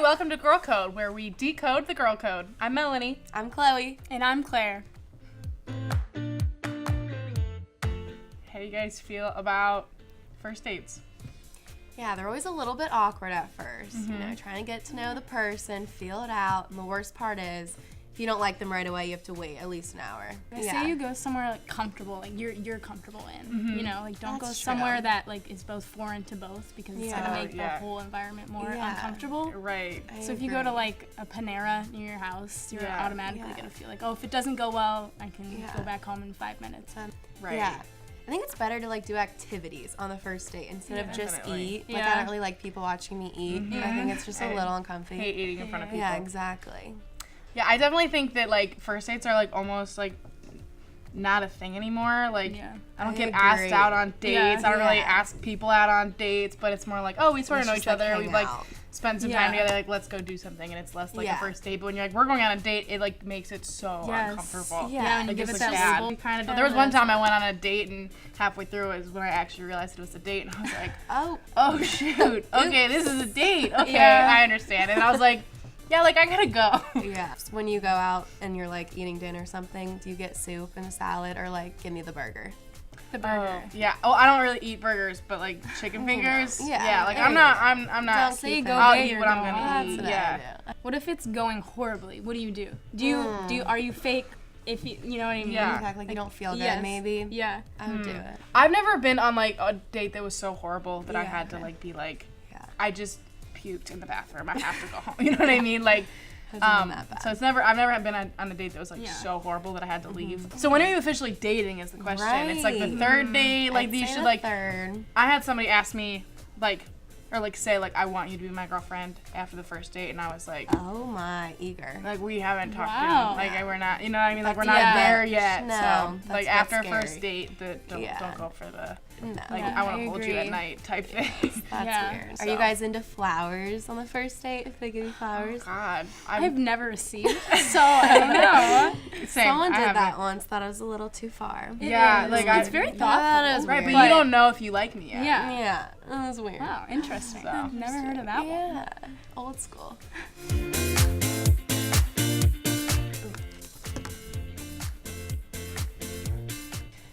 Hi, welcome to Gurl Code, where we decode the Gurl Code. I'm Melanie. I'm Chloe. And I'm Claire. How do you guys feel about first dates? Yeah, they're always a little bit awkward at first. You know, trying to get to know the person, feel it out. And the worst part is, if you don't like them right away, you have to wait at least an hour. I say you go somewhere like comfortable, like you're comfortable in. You know, like don't That's go somewhere true. that like is both foreign to both because it's gonna make the whole environment more uncomfortable. Right. So if you go to like a Panera near your house, you're automatically gonna feel like, oh, if it doesn't go well, I can go back home in 5 minutes. Right. Yeah. I think it's better to like do activities on the first date instead of just eat. Like Yeah. I don't really like people watching me eat. I think it's just a little uncomfy. Hate eating in front of people. Yeah, exactly. Yeah, I definitely think that like first dates are like almost like not a thing anymore. Like I don't get asked out on dates. I don't really ask people out on dates, but it's more like, oh, we sort of know each other. We've like spent some time together, like let's go do something, and it's less like a first date. But when you're like, we're going on a date, it like makes it so uncomfortable. Yeah, and you give it that label. Kind of. There was one time I went on a date, and halfway through is when I actually realized it was a date, and I was like, oh shoot, okay, this is a date. Okay, I understand. And I was like, yeah, like I gotta go. Yeah. When you go out and you're like eating dinner or something, do you get soup and a salad or like give me the burger? The burger. Yeah. Oh, I don't really eat burgers, but like chicken fingers. Yeah. Like I'm not. Don't say go I'll gay eat or what I'm go gonna home. eat. Yeah. What if it's going horribly? What do you do? Do you are you fake? If you know what I mean? Yeah. Exactly. Like you don't feel good, maybe. Yeah. I would do it. I've never been on like a date that was so horrible that I had to like be like, I just puked in the bathroom. I have to go home. You know what I mean? Like. So it's I've never been on a date that was like so horrible that I had to leave. So when are you officially dating is the question. Right. It's like the third date, like you should like third. I had somebody ask me like or like say like I want you to be my girlfriend after the first date, and I was like, oh my, eager. Like we haven't talked Wow. like we're not, you know what I mean, like we're not there yet. No, so like after first date, don't go for the like I want to hold you at night type thing. That's weird. So. Are you guys into flowers on the first date? If they give you flowers? Oh, God, I've never received, so I don't know. Same. Someone did that once. Thought it was a little too far. Yeah, like it's very thoughtful. Right, but you don't know if you like me yet. Yeah, that was weird. Wow, interesting. So. Never heard of that one. Yeah, old school.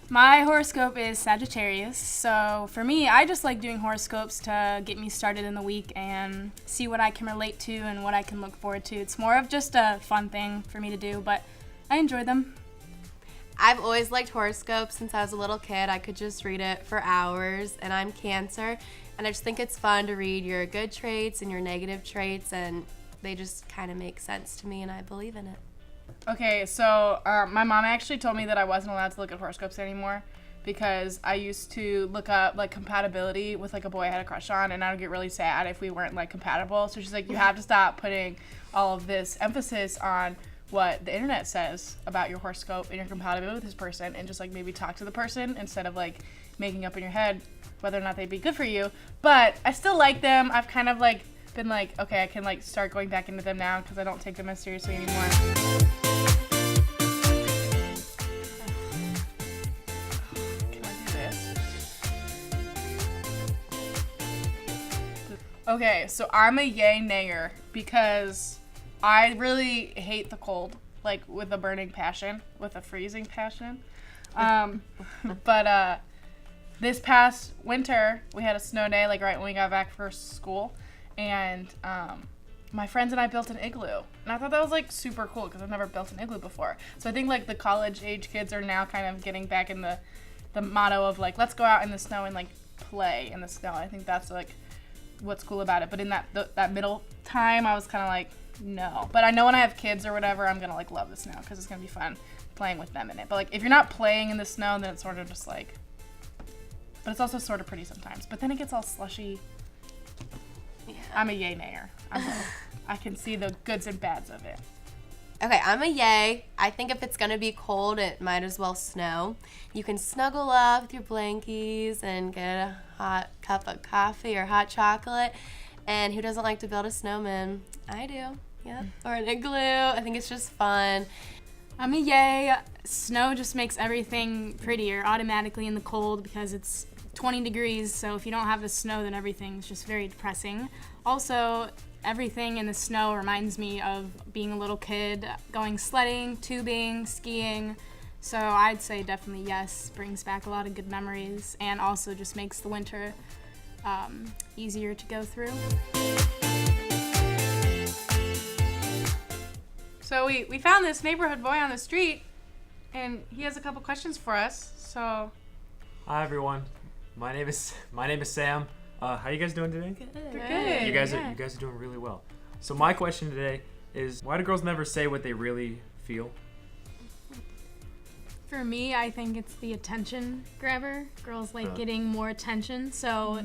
My horoscope is Sagittarius, so for me, I just like doing horoscopes to get me started in the week and see what I can relate to and what I can look forward to. It's more of just a fun thing for me to do, but I enjoy them. I've always liked horoscopes since I was a little kid. I could just read it for hours, and I'm Cancer, and I just think it's fun to read your good traits and your negative traits, and they just kind of make sense to me, and I believe in it. Okay, so my mom actually told me that I wasn't allowed to look at horoscopes anymore because I used to look up like compatibility with like a boy I had a crush on, and I would get really sad if we weren't like compatible. So she's like, you have to stop putting all of this emphasis on what the internet says about your horoscope and your compatibility with this person, and just like maybe talk to the person instead of like making up in your head whether or not they'd be good for you. But I still like them. I've kind of like been like, okay, I can like start going back into them now because I don't take them as seriously anymore. Okay, so I'm a yay nayer because I really hate the cold, like with a burning passion, with a freezing passion. But this past winter, we had a snow day, like right when we got back for school, and my friends and I built an igloo. And I thought that was like super cool because I've never built an igloo before. So I think like the college age kids are now kind of getting back in the motto of like, let's go out in the snow and like play in the snow. I think that's like what's cool about it. But in that middle time, I was kind of like, no. But I know when I have kids or whatever, I'm gonna like love the snow because it's gonna be fun playing with them in it. But like if you're not playing in the snow, then it's sort of just like, but it's also sort of pretty sometimes. But then it gets all slushy. Yeah. I'm a yay nayer. I can see the goods and bads of it. Okay, I'm a yay. I think if it's gonna be cold, it might as well snow. You can snuggle up with your blankies and get a hot cup of coffee or hot chocolate. And who doesn't like to build a snowman? I do, yeah. Or an igloo. I think it's just fun. I'm a yay. Snow just makes everything prettier automatically in the cold because it's 20 degrees, so if you don't have the snow, then everything's just very depressing. Also, everything in the snow reminds me of being a little kid, going sledding, tubing, skiing. So I'd say definitely yes, brings back a lot of good memories and also just makes the winter easier to go through. So we found this neighborhood boy on the street, and he has a couple questions for us. So, hi everyone, my name is Sam. How you guys doing today? good. You guys are doing really well. So my question today is, why do girls never say what they really feel? For me, I think it's the attention grabber. Girls like getting more attention, so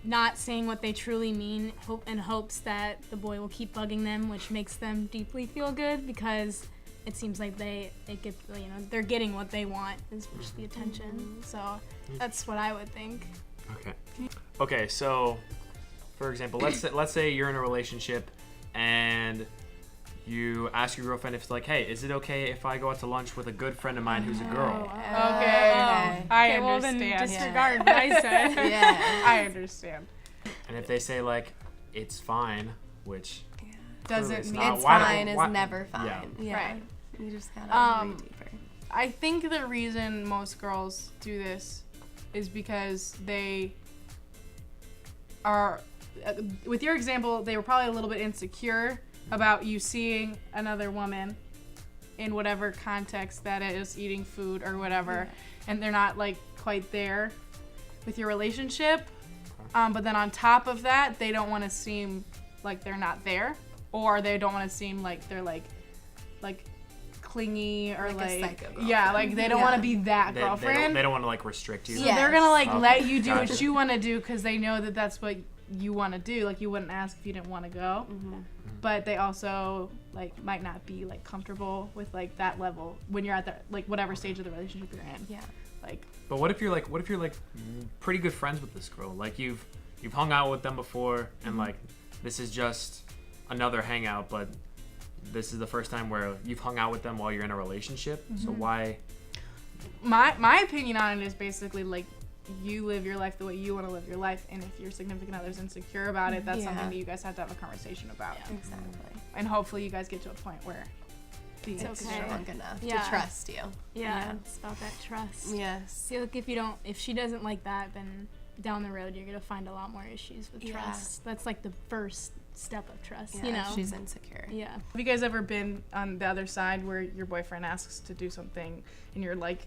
not saying what they truly mean in hopes that the boy will keep bugging them, which makes them deeply feel good because it seems like they're getting what they want is just the attention. So that's what I would think. Okay, so for example, let's say you're in a relationship and you ask your girlfriend if it's like, hey, is it okay if I go out to lunch with a good friend of mine who's a girl? Okay. I Well, understand. then disregard what I said. Yeah. I understand. And if they say like, it's fine, which Doesn't it's mean not, It's why- fine is why- never fine. Yeah. Yeah. Right. You just gotta read deeper. I think the reason most girls do this is because they are, with your example, they were probably a little bit insecure about you seeing another woman in whatever context that is, eating food or whatever, and they're not like quite there with your relationship. But then on top of that, they don't want to seem like they're not there, or they don't want to seem like they're like clingy or Like a psycho girlfriend. yeah, like they don't want to be that girlfriend. They don't want to like restrict you. So Yeah. they're gonna like Okay. let you do Gotcha. what you want to do because they know that that's what you want to do. Like you wouldn't ask if you didn't want to go. But they also like might not be like comfortable with like that level when you're at the like whatever stage of the relationship you're in. Yeah. Like But what if you're like pretty good friends with this girl? Like you've hung out with them before, and like this is just another hangout, but this is the first time where you've hung out with them while you're in a relationship. So why? my opinion on it is basically like you live your life the way you want to live your life, and if your significant other's insecure about it, that's something that you guys have to have a conversation about. Yeah. Exactly. And hopefully you guys get to a point where It's okay. strong enough Yeah. to trust you. Yeah, it's about that trust. Yes. See, like if she doesn't like that, then down the road you're gonna find a lot more issues with Yeah. trust. That's like the first step of trust, Yeah, you know. if she's insecure. Yeah. Have you guys ever been on the other side where your boyfriend asks to do something and you're like,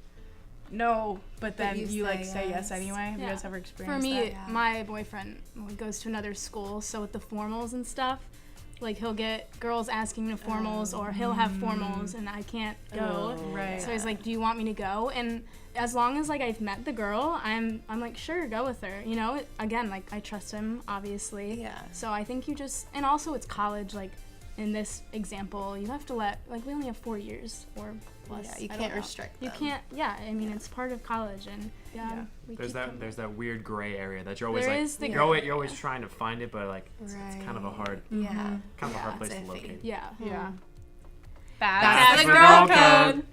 no, but then you you like say say yes yes. anyway? Have you Yeah. guys ever experienced For me, that? Yeah. my boyfriend goes to another school, so with the formals and stuff, like he'll get girls asking to formals, or he'll have formals and I can't go. Right. So he's like, "Do you want me to go?" And as long as like I've met the girl, I'm like, "Sure, go with her." You know, again, like I trust him, obviously. Yeah. So I think you just, and also it's college. Like in this example, you have to let, like we only have 4 years or plus. Yeah, you I don't can't know. restrict You them. can't. Yeah, I mean it's part of college, and we There's keep that them. there's that weird gray area that you're always There like is the you're gray always area. trying to find it, but like it's kind of a hard Yeah. kind of a hard Yeah, place it's to iffy. locate. Yeah. Yeah. That's the the Gurl Gurl Code.